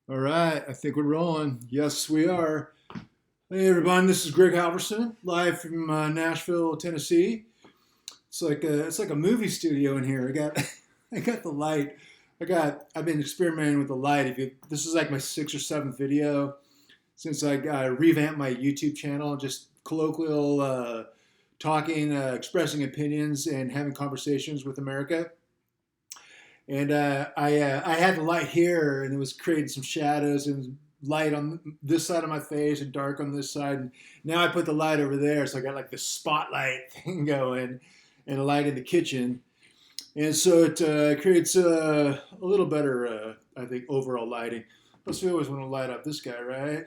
All right, I think we're rolling. Yes, we are. Hey, everyone, this is Greg Halvorson, live from Nashville, Tennessee. It's like a movie studio in here. I got I got the light. I've been experimenting with the light. This is like my sixth or seventh video since I revamped my YouTube channel. Just colloquial talking, expressing opinions, and having conversations with America. And I had the light here, and it was creating some shadows and light on this side of my face and dark on this side. And now I put the light over there, so I got like the spotlight thing going, and a light in the kitchen. And so it creates a little better, I think, overall lighting. Plus, we always want to light up this guy, right?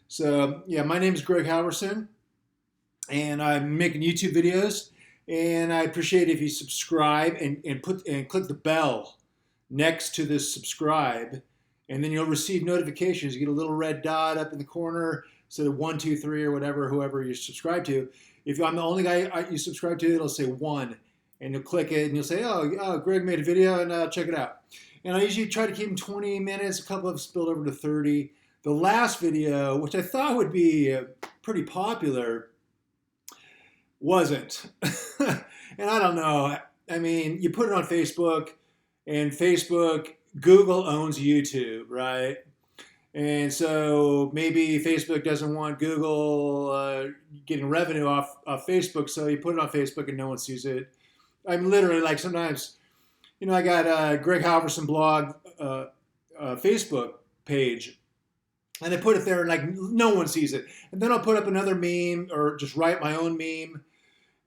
So yeah, my name is Greg Halvorson, and I'm making YouTube videos. And I appreciate if you subscribe and click the bell next to this subscribe, and then you'll receive notifications. You get a little red dot up in the corner, instead of 1, 2, 3, or whoever you subscribe to. If I'm the only guy you subscribe to, it'll say 1, and you'll click it, and you'll say, "Oh, Greg made a video, and check it out." And I usually try to keep them 20 minutes. A couple have spilled over to 30. The last video, which I thought would be pretty popular, wasn't. And I don't know. I mean, you put it on Facebook, and Google owns YouTube, right? And so maybe Facebook doesn't want Google getting revenue off Facebook, so you put it on Facebook and no one sees it. I'm literally like sometimes, I got a Greg Halvorson blog Facebook page, and I put it there and like no one sees it. And then I'll put up another meme or just write my own meme,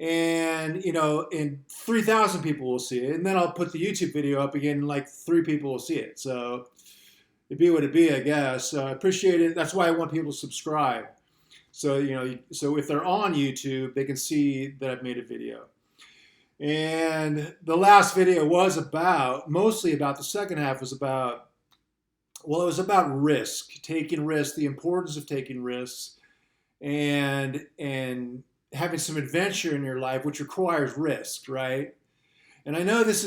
and and 3,000 people will see it, and then I'll put the YouTube video up again, and like 3 people will see it. So it be what it be, I guess. So I appreciate it. That's why I want people to subscribe. So so if they're on YouTube, they can see that I've made a video. And the last video was mostly about, the second half was about, well, it was about taking risks, the importance of taking risks, and having some adventure in your life, which requires risk, right? And I know this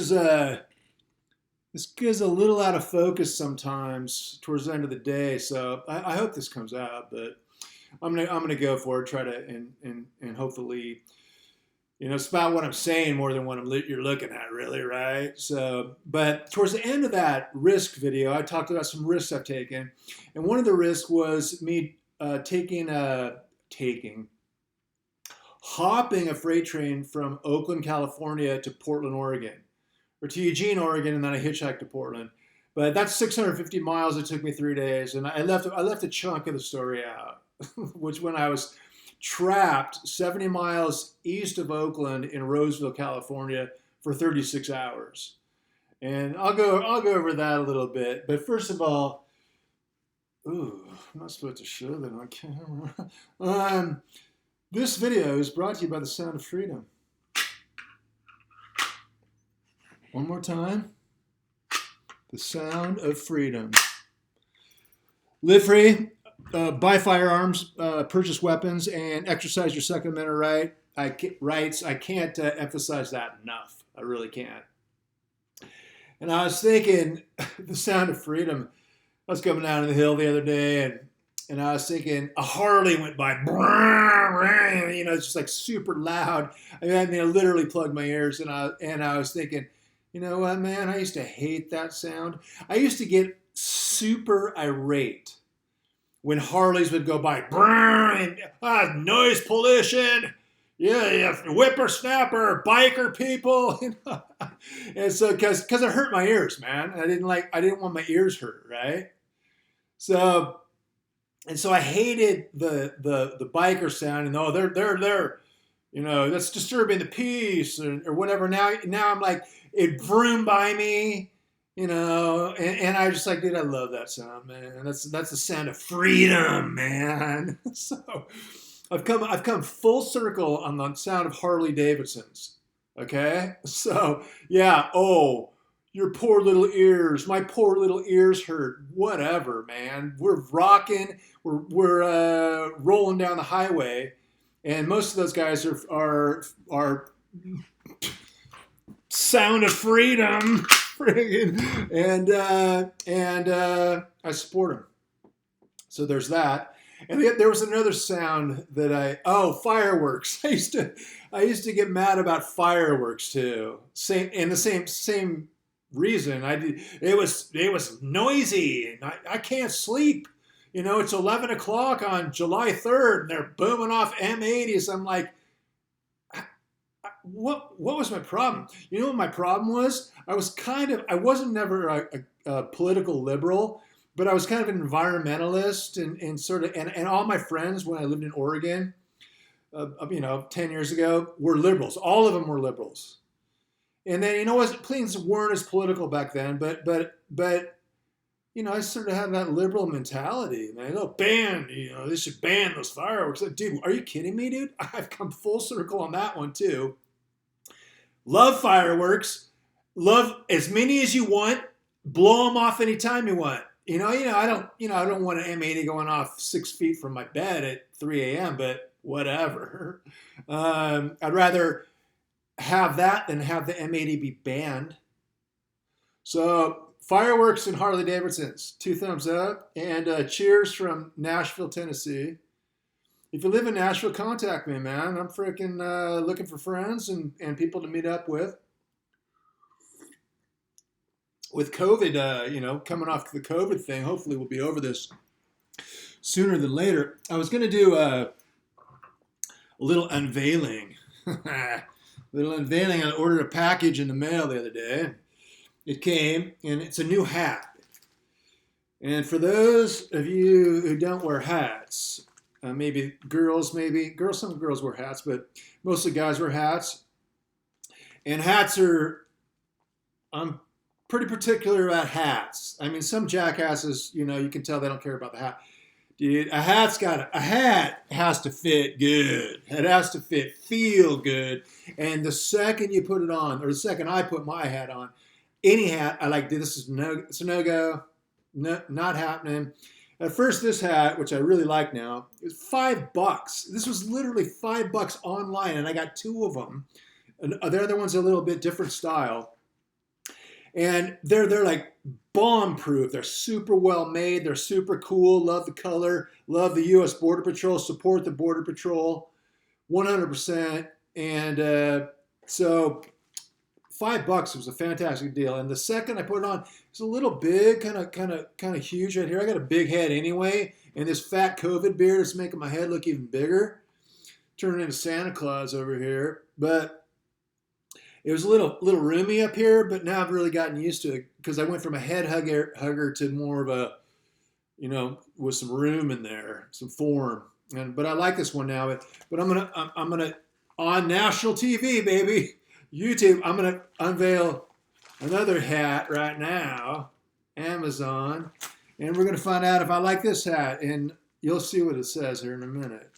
gets a little out of focus sometimes towards the end of the day, so I hope this comes out. But I'm gonna go for it, try to and hopefully, it's about what I'm saying more than what you're looking at, really, right? So, but towards the end of that risk video, I talked about some risks I've taken, and one of the risks was me hopping a freight train from Oakland, California to Portland, Oregon, or to Eugene, Oregon, and then I hitchhiked to Portland. But that's 650 miles. It took me 3 days, and I left a chunk of the story out, which when I was trapped 70 miles east of Oakland in Roseville, California, for 36 hours. And I'll go over that a little bit. But first of all, I'm not supposed to show that on camera. This video is brought to you by the Sound of Freedom. One more time. The Sound of Freedom. Live free, buy firearms, purchase weapons, and exercise your Second Amendment rights. I can't emphasize that enough. I really can't. And I was thinking, the Sound of Freedom. I was coming down the hill the other day, and I was thinking, a Harley went by, it's just like super loud. I literally plugged my ears, and I was thinking, you know what, man? I used to hate that sound. I used to get super irate when Harleys would go by, noise pollution, yeah, whippersnapper, biker people, and so because it hurt my ears, man. I didn't want my ears hurt, right? So. And so I hated the biker sound, and they're that's disturbing the peace or whatever. Now I'm like, it broomed by me, and I just like, dude, I love that sound, man. That's the sound of freedom, man. So I've come full circle on the sound of Harley Davidsons. Okay, so yeah. Oh, your poor little ears. My poor little ears hurt. Whatever, man. We're rocking. We're rolling down the highway, and most of those guys are Sound of Freedom. and I support them. So there's that. And yet there was another sound that fireworks. I used to get mad about fireworks too. Same reason. It was noisy, and I can't sleep. It's 11 o'clock on July 3rd, and they're booming off M80s. I'm like, what was my problem? You know what my problem was? I wasn't never a political liberal, but I was kind of an environmentalist and sort of, and all my friends when I lived in Oregon, 10 years ago, were liberals. All of them were liberals. And then, things weren't as political back then, but I sort of had that liberal mentality. Man, they should ban those fireworks. Like, dude, are you kidding me, dude? I've come full circle on that one too. Love fireworks. Love as many as you want. Blow them off anytime you want. I don't want an M80 going off 6 feet from my bed at 3 a.m., but whatever. I'd rather have that than have the M80 be banned. So fireworks and Harley Davidsons, 2 thumbs up, and cheers from Nashville, Tennessee. If you live in Nashville, contact me, man. I'm freaking looking for friends and people to meet up with. With COVID, coming off the COVID thing, hopefully we'll be over this sooner than later. I was going to do a little unveiling. I ordered a package in the mail the other day. It came, and it's a new hat. And for those of you who don't wear hats, some girls wear hats, but mostly guys wear hats. And I'm pretty particular about hats. I mean, some jackasses, you can tell they don't care about the hat. Dude, a hat has to fit good. It has to feel good. And the second you put it on, or the second I put my hat on, any hat, I like, dude, it's a no-go, not happening. At first, this hat, which I really like now, is $5. This was literally $5 online, and I got 2 of them. And the other one's a little bit different style. And they're like bomb-proof. They're super well made. They're super cool. Love the color. Love the U.S. Border Patrol. Support the Border Patrol 100%. And so $5 was a fantastic deal. And the second I put it on, it's a little big, kind of huge right here. I got a big head anyway, and this fat COVID beard is making my head look even bigger, turning into Santa Claus over here. But it was a little roomy up here, but now I've really gotten used to it because I went from a head hugger to more of a, with some room in there, some form. But I like this one now. But I'm gonna on national TV, baby, YouTube. I'm gonna unveil another hat right now, Amazon, and we're gonna find out if I like this hat, and you'll see what it says here in a minute.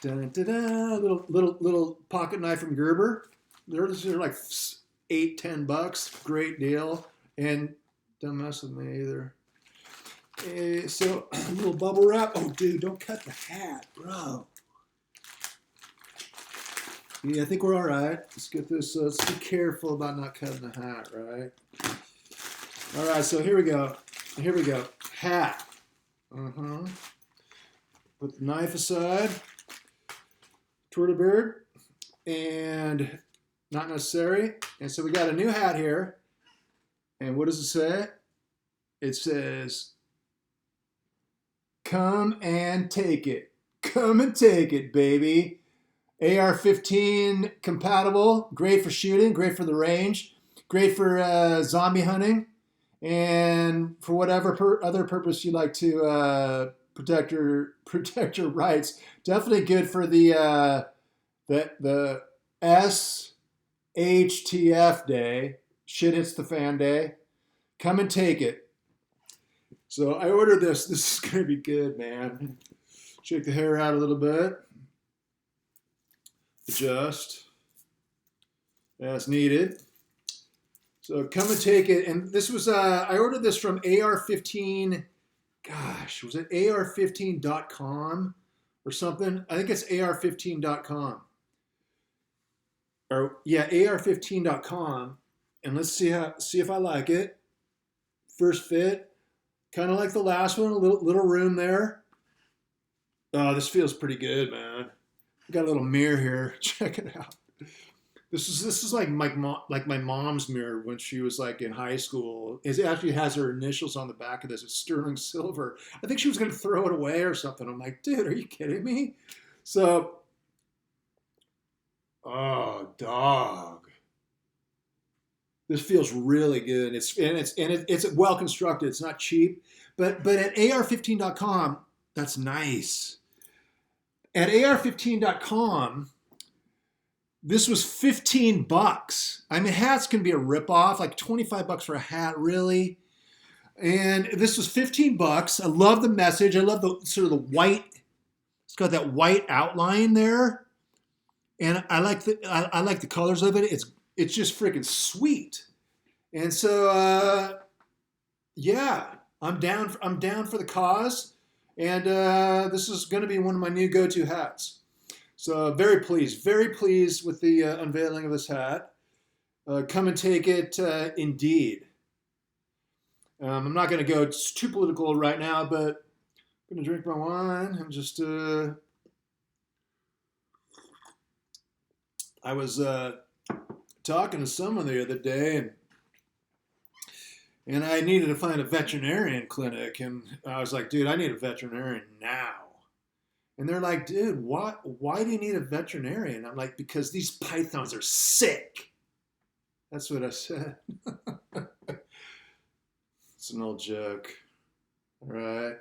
Da-da-da, little pocket knife from Gerber. They're like $8-10, great deal, and don't mess with me either. So a little bubble wrap. Oh, dude, don't cut the hat, bro. Yeah, I think we're all right. Let's get this. Let's be careful about not cutting the hat, right? All right, so here we go. Hat. Put the knife aside. Twirly bird, and not necessary. And so we got a new hat here. And what does it say? It says, come and take it. Come and take it, baby. AR-15 compatible, great for shooting, great for the range, great for zombie hunting, and for whatever other purpose you like to protect your rights. Definitely good for the SHTF day, shit hits the fan day. Come and take it. So I ordered this. This is gonna be good, man. Shake the hair out a little bit. Adjust as needed. So come and take it. And this was I ordered this from AR-15. Gosh, was it AR-15.com or something? I think it's AR-15.com. Or yeah, AR-15.com. and let's see if I like it. First fit, kind of like the last one, a little room there. Oh, this feels pretty good, man. Got a little mirror here. Check it out. This is like my mom's mirror when she was like in high school. It actually has her initials on the back of this. It's sterling silver. I think she was going to throw it away or something. I'm like, dude, are you kidding me? So, oh, dog. This feels really good. It's well constructed. It's not cheap, but at ar15.com, that's nice. At ar15.com, this was $15. I mean, hats can be a ripoff, like $25 for a hat, really. And this was $15. I love the message. I love the sort of the white. It's got that white outline there, and I like the colors of it. It's just freaking sweet. And so yeah, I'm down for the cause, and this is going to be one of my new go-to hats. So very pleased with the unveiling of this hat. Come and take it, indeed. I'm not going to go too political right now, but I'm going to drink my wine and just. I was talking to someone the other day, and I needed to find a veterinarian clinic, and I was like, dude, I need a veterinarian now. And they're like, dude, why do you need a veterinarian? I'm like, because these pythons are sick. That's what I said. It's an old joke. All right.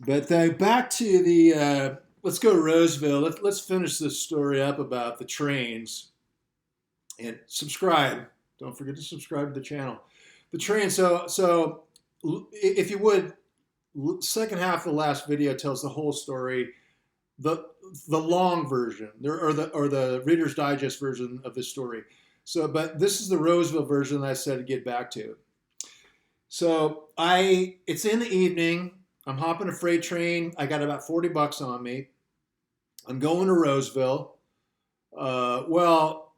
But back to the, let's go to Roseville. Let's finish this story up about the trains. And subscribe. Don't forget to subscribe to the channel. The train, so if you would, second half of the last video tells the whole story. The long version, or the Reader's Digest version of this story. So, but this is the Roseville version that I said to get back to. So it's in the evening. I'm hopping a freight train. I got about $40 on me. I'm going to Roseville. Well,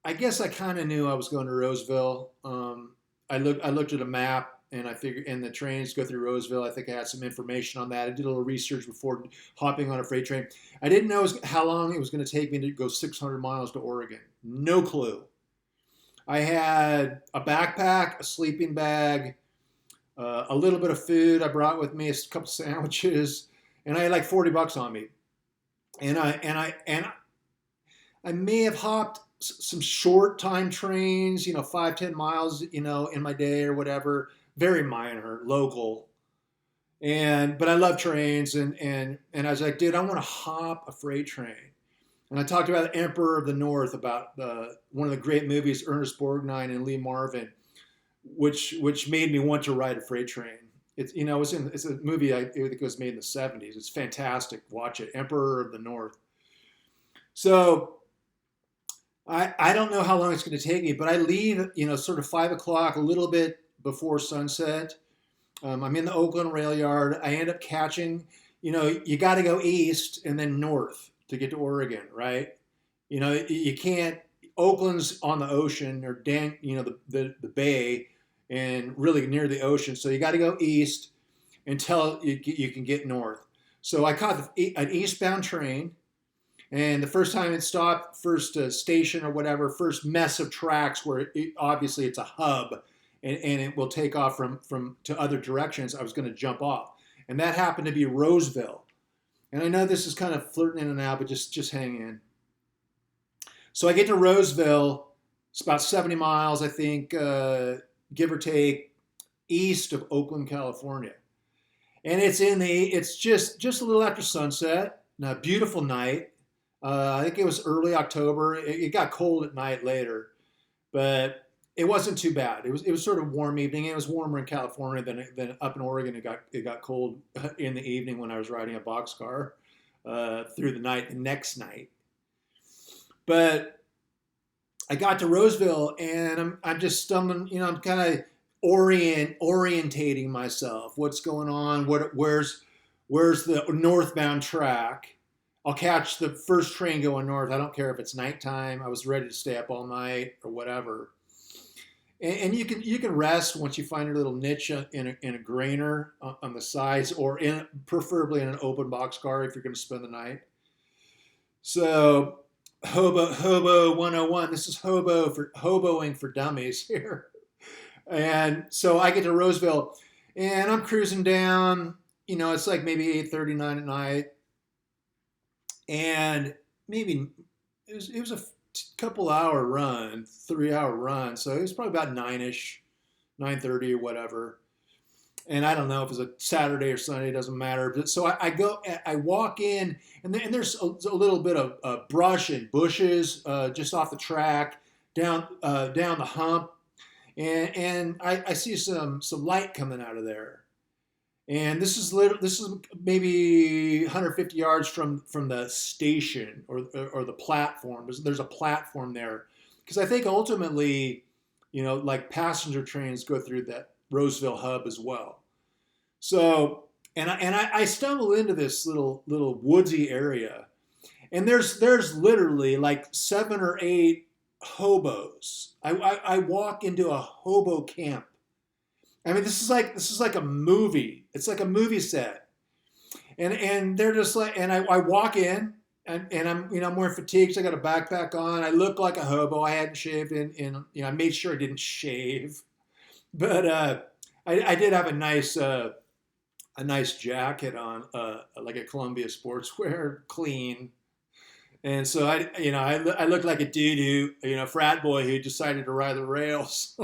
I guess I kind of knew I was going to Roseville. I looked at a map. And I figured, and the trains go through Roseville. I think I had some information on that. I did a little research before hopping on a freight train. I didn't know how long it was going to take me to go 600 miles to Oregon. No clue. I had a backpack, a sleeping bag, a little bit of food I brought with me, a couple sandwiches, and I had like $40 on me. And I may have hopped some short time trains, 5-10 miles, in my day or whatever. Very minor, local, but I love trains, and I was like, dude, I want to hop a freight train. And I talked about Emperor of the North, about one of the great movies, Ernest Borgnine and Lee Marvin, which made me want to ride a freight train. It's it's a movie I think it was made in the 70s. It's fantastic. Watch it, Emperor of the North. So I don't know how long it's going to take me, but I leave sort of 5 o'clock, a little bit before sunset. I'm in the Oakland rail yard. I end up catching, you got to go east and then north to get to Oregon, right? You can't, Oakland's on the ocean, or the bay, and really near the ocean. So you got to go east until you can get north. So I caught an eastbound train, and the first time it stopped, first station or whatever, first mess of tracks where obviously it's a hub, and it will take off from to other directions, I was going to jump off. And that happened to be Roseville. And I know this is kind of flirting in and out, but just hang in. So I get to Roseville. It's about 70 miles, I think, give or take, east of Oakland, California. And it's just a little after sunset. A beautiful night. I think it was early October. It got cold at night later, but it wasn't too bad. It was sort of warm evening. It was warmer in California than up in Oregon. It got cold in the evening when I was riding a boxcar through the night, the next night. But I got to Roseville, and I'm just stumbling. I'm kind of orientating myself. What's going on? Where's the northbound track? I'll catch the first train going north. I don't care if it's nighttime. I was ready to stay up all night or whatever. And you can rest once you find your little niche in a grainer on the sides, or preferably in an open box car if you're going to spend the night. So hobo 101. This is hoboing for dummies here. And so I get to Roseville, and I'm cruising down. It's like maybe 8:39 at night, and maybe it was a couple hour run, 3 hour run. So it was probably about 9ish, 9:30 or whatever. And I don't know if it's a Saturday or Sunday, it doesn't matter. But so I walk in, and there's a little bit of brush and bushes just off the track down the hump, and I see some light coming out of there. And this is maybe 150 yards from the station or the platform. There's a platform there, because I think ultimately, like passenger trains go through that Roseville hub as well. So I stumble into this little woodsy area, and there's literally like 7 or 8 hobos. I walk into a hobo camp. I mean, this is like a movie. It's like a movie set, and they're just like, and I walk in, and I'm wearing fatigues. I got a backpack on. I look like a hobo. I hadn't shaved I made sure I didn't shave, but I did have a nice jacket on, like a Columbia sportswear, clean. And so I looked like a dude who, frat boy who decided to ride the rails.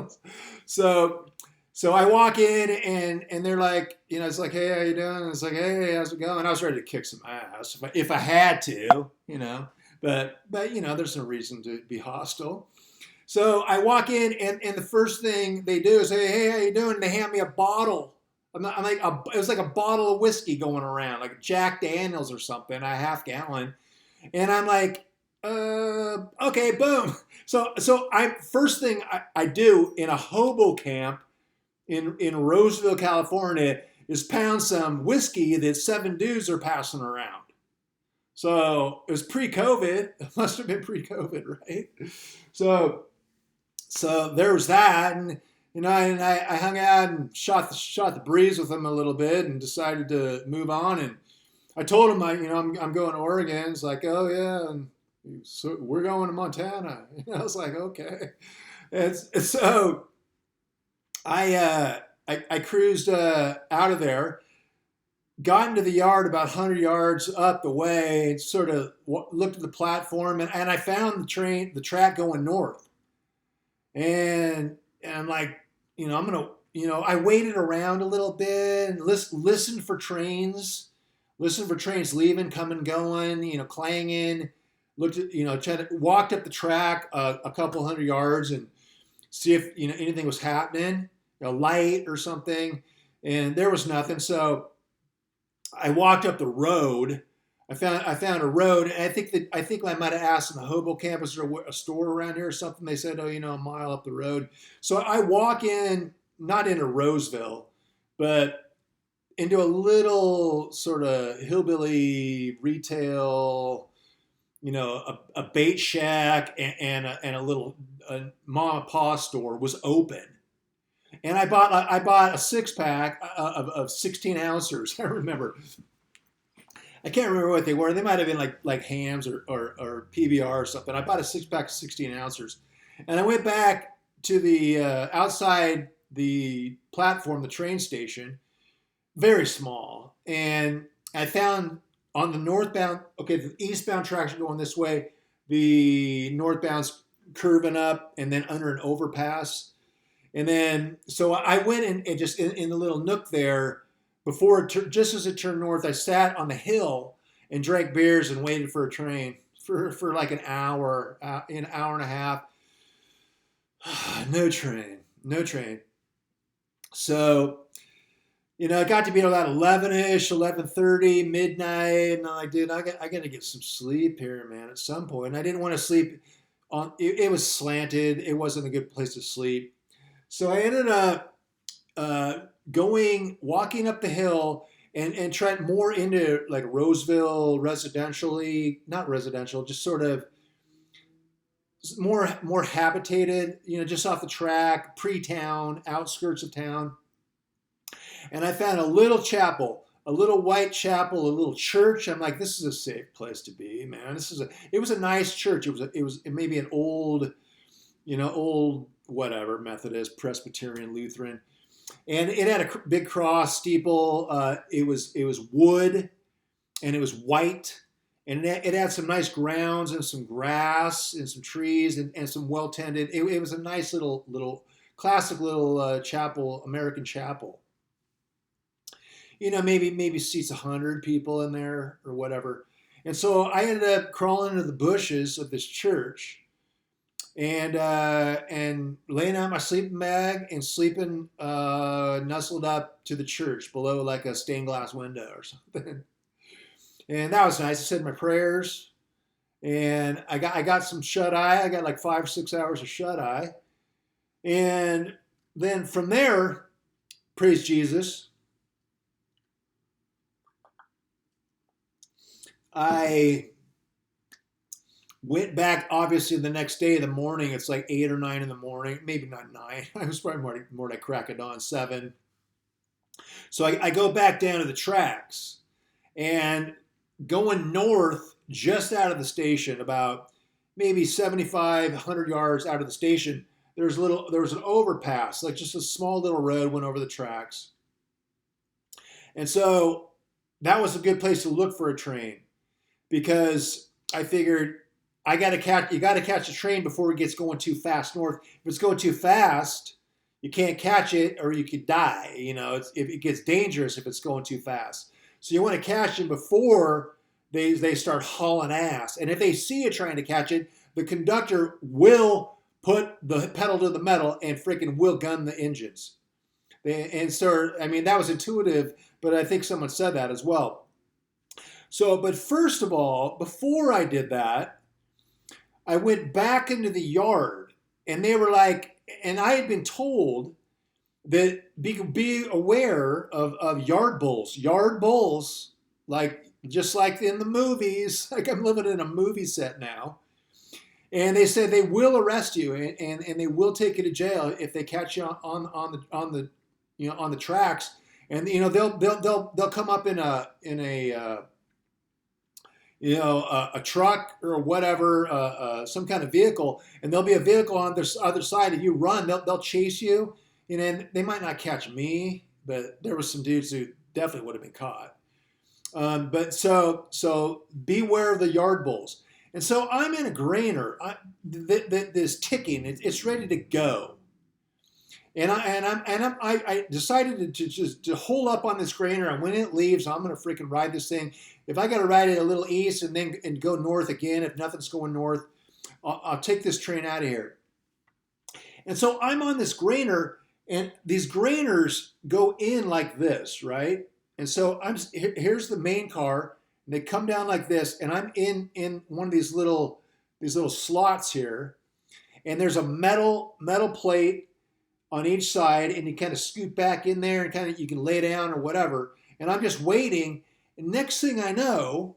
so So I walk in, and they're like, it's like, hey, how you doing? And it's like, hey, how's it going? And I was ready to kick some ass if I had to, but there's no reason to be hostile. So I walk in, and the first thing they do is say, hey, how you doing? And they hand me a bottle. It was like a bottle of whiskey going around, like Jack Daniels or something, a half gallon. And I'm like, okay, boom. So first thing I do in a hobo camp in Roseville, California, is pound some whiskey that 7 dudes are passing around. So it was pre-COVID. It must have been pre-COVID, right? So there was that, and I hung out and shot the breeze with them a little bit, and decided to move on. And I told him I'm going to Oregon. It's like, oh yeah, and so we're going to Montana. I was like, okay. And so I cruised out of there, got into the yard about 100 yards up the way, and sort of looked at the platform, and I found the track going north. And I'm like, I'm gonna, I waited around a little bit and listened for trains leaving, coming, going, clanging. Looked at, walked up the track a couple 100 yards and see if anything was happening, a light or something, and there was nothing. So I walked up the road. I found a road, and I think I might have asked in the hobo campus, is there a store around here or something? They said, oh, a mile up the road. So I walk in, not into Roseville, but into a little sort of hillbilly retail, a bait shack and a little mom and pop store was open. And I bought a 6-pack of 16 ounces. I remember. I can't remember what they were. They might have been like hams or PBR or something. I bought a 6-pack of 16 ounces, and I went back to the outside the platform, the train station, very small, and I found on the northbound. Okay, the eastbound tracks are going this way. The northbound's curving up and then under an overpass. And then, so I went and just in the little nook there, just as it turned north, I sat on the hill and drank beers and waited for a train for like an hour and a half. No train. So, it got to be about 11-ish, 11:30, midnight, and I'm like, dude, I got to get some sleep here, man, at some point. And I didn't want to sleep on. It was slanted. It wasn't a good place to sleep. So I ended up walking up the hill and trying more into like Roseville not residential, just sort of more habitated, just off the track, pre-town, outskirts of town. And I found a little chapel, a little white chapel, a little church. I'm like, this is a safe place to be, man. It was a nice church. It was maybe an old, old whatever, Methodist, Presbyterian, Lutheran, and it had a big cross steeple. It was wood, and it was white, and it had some nice grounds and some grass and some trees and some well tended. It was a nice little classic little chapel, American chapel. Maybe seats 100 people in there or whatever. And so I ended up crawling into the bushes of this church and laying out my sleeping bag and sleeping nestled up to the church below like a stained glass window or something. And that was nice. I said my prayers, and I got some shut eye. I got like 5 or 6 hours of shut eye, and then from there, praise Jesus, I went back, obviously, the next day in the morning. It's like 8 or 9 in the morning, maybe not 9. I was probably more like crack of dawn, 7. So I go back down to the tracks, and going north just out of the station, about maybe 75, 100 yards out of the station, there was an overpass, like just a small little road went over the tracks. And so that was a good place to look for a train, because I figured you got to catch a train before it gets going too fast north. If it's going too fast, you can't catch it or you could die. It gets dangerous if it's going too fast. So you want to catch it before they start hauling ass. And if they see you trying to catch it, the conductor will put the pedal to the metal and freaking will gun the engines. And so, that was intuitive, but I think someone said that as well. So, but first of all, before I did that, I went back into the yard, and they were like, and I had been told that be aware of yard bulls. Yard bulls, like just like in the movies, like I'm living in a movie set now. And they said they will arrest you and they will take you to jail if they catch you on the tracks. And they'll come up in a truck or whatever, some kind of vehicle, and there'll be a vehicle on the other side. If you run, they'll chase you. And they might not catch me, but there was some dudes who definitely would have been caught. But so beware of the yard bulls. And so I'm in a grainer. This ticking, it's ready to go. And I decided to hold up on this grainer. And when it leaves, I'm gonna freaking ride this thing. If I gotta ride it a little east and go north again, if nothing's going north, I'll take this train out of here. And so I'm on this grainer, and these grainers go in like this, right? And so here's the main car, and they come down like this, and I'm in one of these little slots here, and there's a metal plate on each side, and you kind of scoot back in there, and you can lay down or whatever. And I'm just waiting, and next thing I know,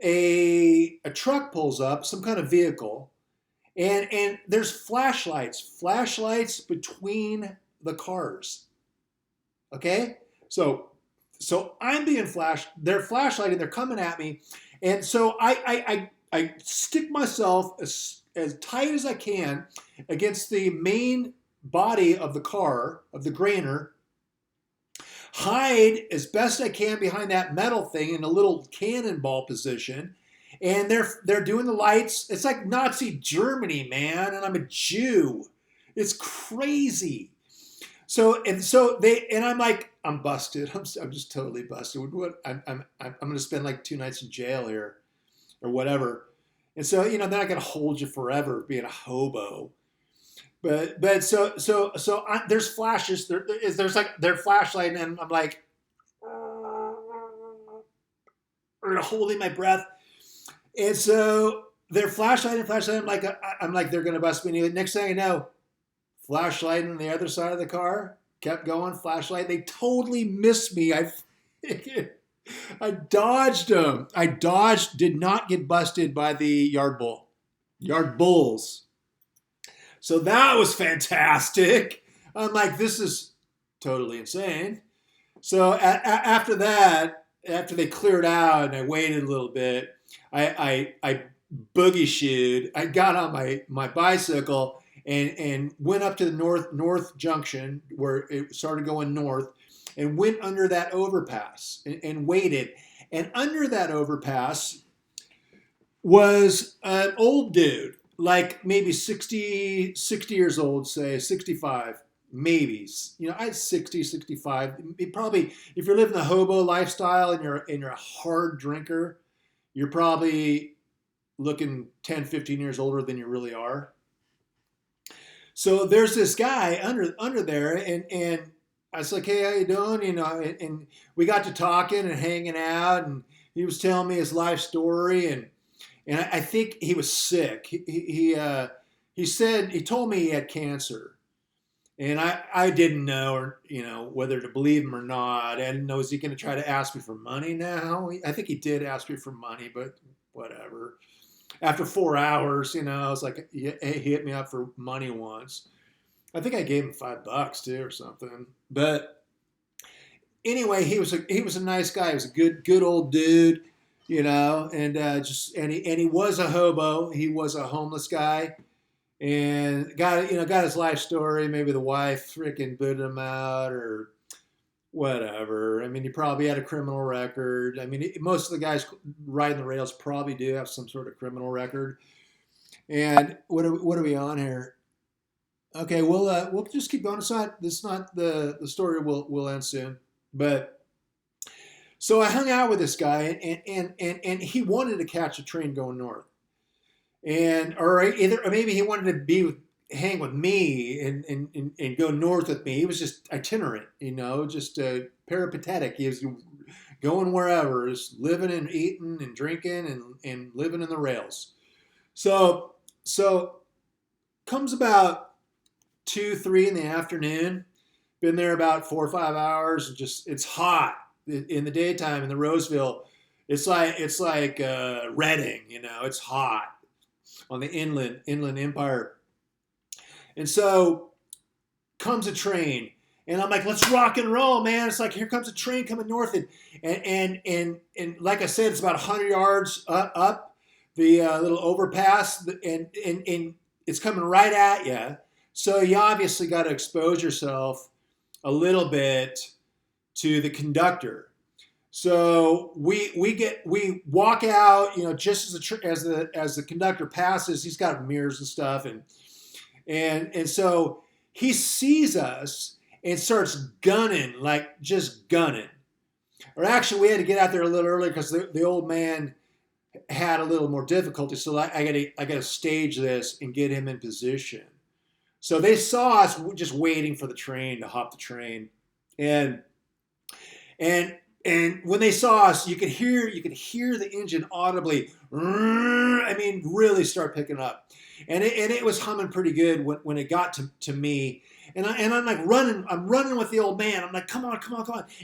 a truck pulls up, some kind of vehicle, and there's flashlights between the cars. Okay, so I'm being flashed. They're flashlighting. They're coming at me, and so I stick myself as tight as I can against the main body of the car, of the grainer, hide as best I can behind that metal thing in a little cannonball position. And they're doing the lights. It's like Nazi Germany, man. And I'm a Jew. It's crazy. So I'm like, I'm busted. I'm just totally busted. What I'm going to spend like 2 nights in jail here, or whatever. And so they're not going to hold you forever being a hobo. But so there's flashes. There's like they're flashlighting, and I'm like, holding my breath. And so they're flashlighting. I'm like they're gonna bust me. Next thing I know, flashlighting on the other side of the car. Kept going, flashlight. They totally missed me. I dodged them. Did not get busted by the yard bulls. So that was fantastic. I'm like, this is totally insane. So after that, after they cleared out and I waited a little bit, I boogie shoed. I got on my bicycle and went up to the north junction where it started going north, and went under that overpass and waited. And under that overpass was an old dude, like maybe 60 years old, say 65, maybe. I 60, 65. It probably, if you're living the hobo lifestyle and you're a hard drinker, you're probably looking 10, 15 years older than you really are. So there's this guy under there, and I was like, hey, how you doing? And we got to talking and hanging out, and he was telling me his life story, and I think he was sick. He said, he told me he had cancer, and I didn't know, or whether to believe him or not. I didn't know, is he going to try to ask me for money now? I think he did ask me for money, but whatever. After 4 hours, I was like, he hit me up for money once. I think I gave him $5 too or something. But anyway, he was a nice guy. He was a good old dude, and he was a hobo. He was a homeless guy, and got his life story. Maybe the wife freaking booted him out or whatever. I mean, he probably had a criminal record. I mean, most of the guys riding the rails probably do have some sort of criminal record. And what are we on here? Okay, we'll just keep going. This is not the story will end soon. But so I hung out with this guy, and he wanted to catch a train going north, or maybe he wanted to hang with me and go north with me. He was just itinerant, just peripatetic. He was going wherever, just living and eating and drinking and living in the rails. So comes about 2, 3 in the afternoon. Been there about 4 or 5 hours. It's hot in the daytime in the Roseville. It's like Reading, it's hot on the Inland Empire. And so comes a train, and I'm like, let's rock and roll, man. It's like, here comes a train coming north, and like I said, it's about 100 yards up the little overpass, and it's coming right at you. So you obviously got to expose yourself a little bit to the conductor. So we walk out, just as the conductor passes. He's got mirrors and stuff, and so he sees us and starts gunning, like just gunning. Or actually, we had to get out there a little earlier because the old man had a little more difficulty. So I got to stage this and get him in position. So they saw us just waiting for the train to hop the train, and when they saw us, you could hear the engine audibly, really start picking up, and it was humming pretty good when it got to me, and I'm like running. I'm running with the old man. I'm like, come on,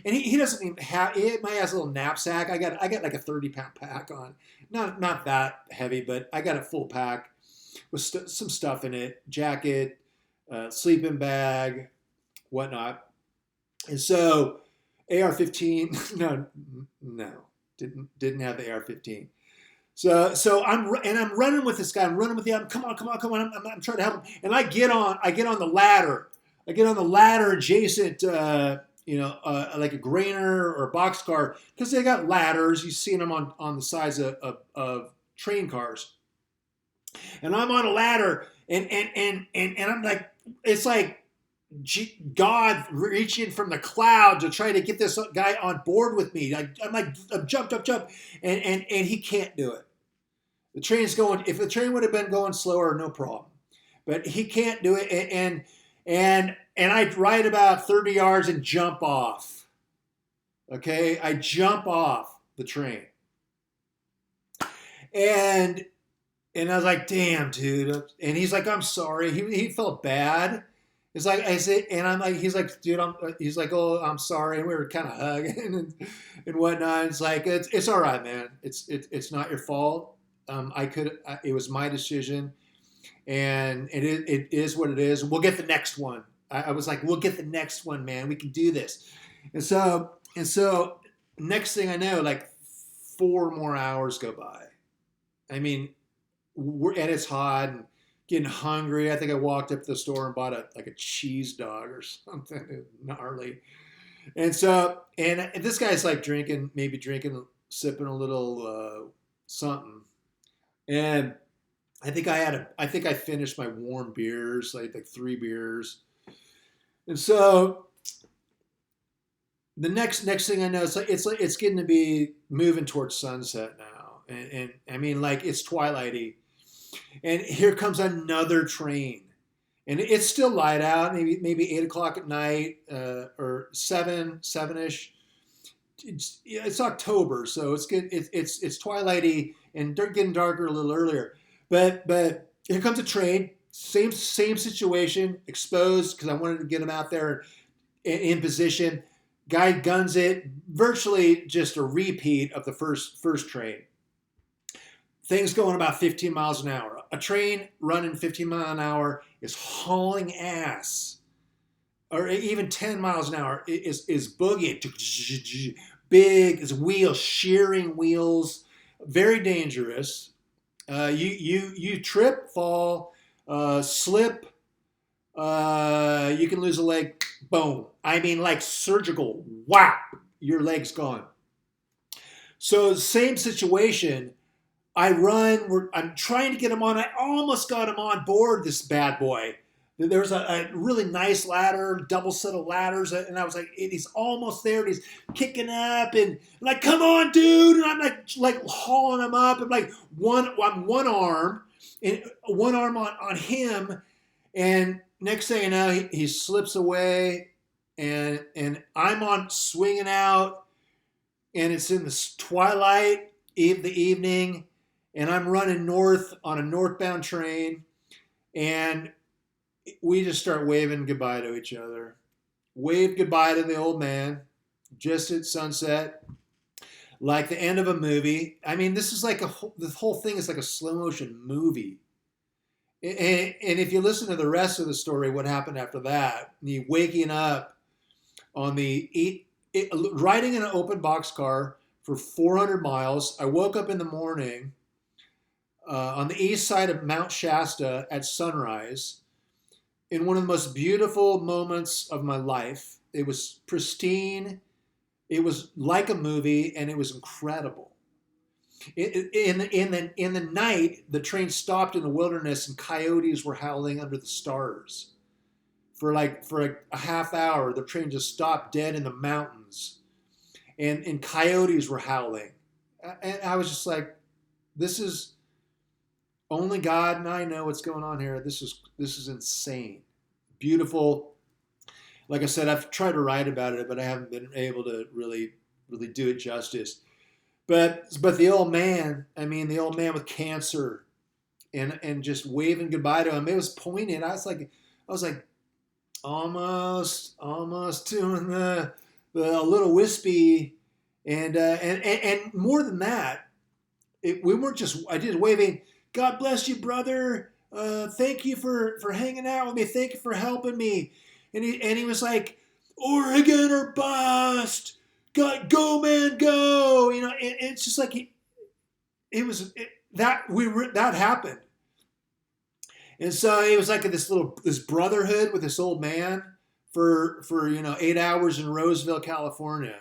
and he doesn't even have. He might have a little knapsack. I got like a 30-pound pack on, not that heavy, but I got a full pack with some stuff in it, jacket, sleeping bag, whatnot, and so. AR-15, no, didn't have the AR-15. So I'm running with this guy. I'm running with the other. Come on. I'm trying to help him. And I get on the ladder. I get on the ladder adjacent, like a grainer or a boxcar, because they got ladders. You've seen them on the sides of train cars. And I'm on a ladder, and I'm like, it's like God reaching from the cloud to try to get this guy on board with me. I'm jump, and he can't do it. The train's going. If the train would have been going slower, no problem, but he can't do it. And I ride about 30 yards and jump off. Okay, I jump off the train, and I was like, damn, dude. And he's like, I'm sorry. He felt bad. It's like I say, and I'm like, he's like, dude, he's like, oh, I'm sorry, and we were kind of hugging and whatnot. It's like, it's all right, man. It's not your fault. It was my decision. and it is what it is. We'll get the next one. I was like, we'll get the next one, man. We can do this. And so next thing I know, like 4 more hours go by. I mean, and it's hot and getting hungry. I think I walked up to the store and bought a cheese dog or something gnarly. And this guy's like maybe drinking, sipping a little something. And I think I finished my warm beers, like 3 beers. And so the next thing I know, it's getting to be moving towards sunset now, and I mean, like, it's twilighty, and here comes another train, and it's still light out, maybe 8 o'clock at night, or seven ish. It's October, so it's good. It's twilighty and getting darker a little earlier, but here comes a train. Same situation, exposed because I wanted to get him out there in position. Guy guns it, virtually just a repeat of the first train. Things going about 15 miles an hour. A train running 15 miles an hour is hauling ass, or even 10 miles an hour is boogieing. Big is wheels, shearing wheels, very dangerous. You trip, fall, slip. You can lose a leg. Boom. I mean, like surgical. Whap. Your leg's gone. So same situation. I run. I'm trying to get him on. I almost got him on board this bad boy. There's a really nice ladder, double set of ladders, and I was like, he's almost there. And he's kicking up and like, come on, dude! And I'm like hauling him up. And like I'm one arm, and one arm on him, and next thing you know, he slips away, and I'm on swinging out, and it's in the twilight of the evening, and I'm running north on a northbound train, and we just start waving goodbye to each other. Wave goodbye to the old man, just at sunset, like the end of a movie. I mean, this is like the whole thing is like a slow motion movie. And if you listen to the rest of the story, what happened after that, me waking up on riding in an open boxcar for 400 miles. I woke up in the morning on the east side of Mount Shasta at sunrise in one of the most beautiful moments of my life. It was pristine. It was like a movie, and it was incredible. In the night, the train stopped in the wilderness, and coyotes were howling under the stars. For a half hour, the train just stopped dead in the mountains, and coyotes were howling. And I was just like, this is only God and I know what's going on here. This is insane, beautiful. Like I said, I've tried to write about it, but I haven't been able to really do it justice. But the old man, I mean, the old man with cancer, and just waving goodbye to him. It was poignant. I was like almost doing the little wispy, and more than that, we weren't just. I did waving. God bless you, brother. Thank you for hanging out with me. Thank you for helping me. And he was like, Oregon or bust. Go, man, go. You know, it's just like that happened. And so it was like this brotherhood with this old man for 8 hours in Roseville, California.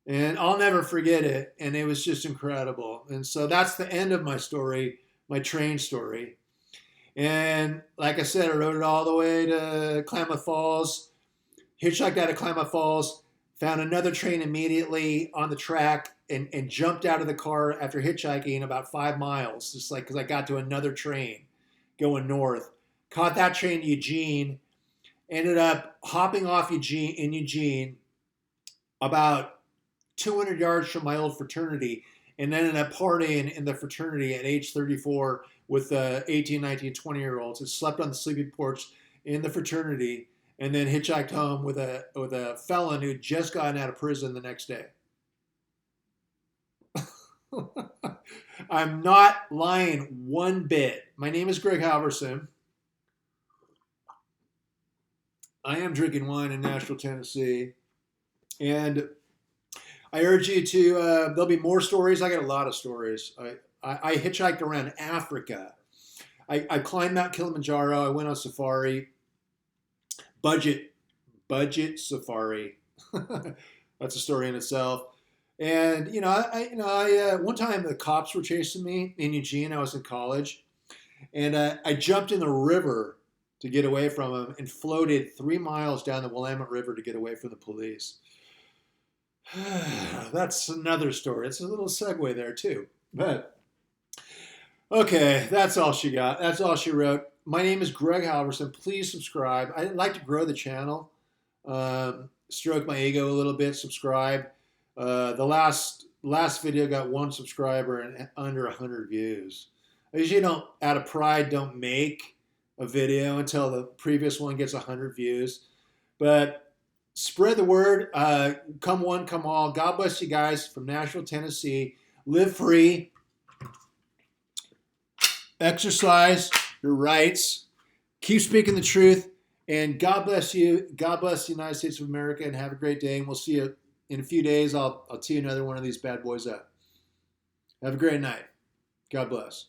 And I'll never forget it. And it was just incredible. And so that's the end of my story, my train story. And like I said, I rode it all the way to Klamath Falls, hitchhiked out of Klamath Falls, found another train immediately on the track, and jumped out of the car after hitchhiking about 5 miles, just like because I got to another train going north. Caught that train to Eugene, ended up hopping off in Eugene about 200 yards from my old fraternity, and ended up partying in the fraternity at age 34 with 18, 19, 20-year-olds and slept on the sleeping porch in the fraternity, and then hitchhiked home with a felon who'd just gotten out of prison the next day. I'm not lying one bit. My name is Greg Halvorson. I am drinking wine in Nashville, Tennessee. And I urge you to, there'll be more stories. I got a lot of stories. I hitchhiked around Africa. I climbed Mount Kilimanjaro. I went on safari. Budget, budget safari. That's a story in itself. And one time the cops were chasing me in Eugene. I was in college, and I jumped in the river to get away from them and floated 3 miles down the Willamette River to get away from the police. That's another story. It's a little segue there too. But okay, that's all she got. That's all she wrote. My name is Greg Halvorson. Please subscribe. I'd like to grow the channel. Stroke my ego a little bit. Subscribe. The last video got 1 subscriber and under 100 views. I usually don't, out of pride, don't make a video until the previous one gets 100 views. But spread the word. Come one, come all. God bless you guys from Nashville, Tennessee. Live free. Exercise your rights. Keep speaking the truth. And God bless you. God bless the United States of America, and have a great day. And we'll see you in a few days. I'll tee another one of these bad boys up. Have a great night. God bless.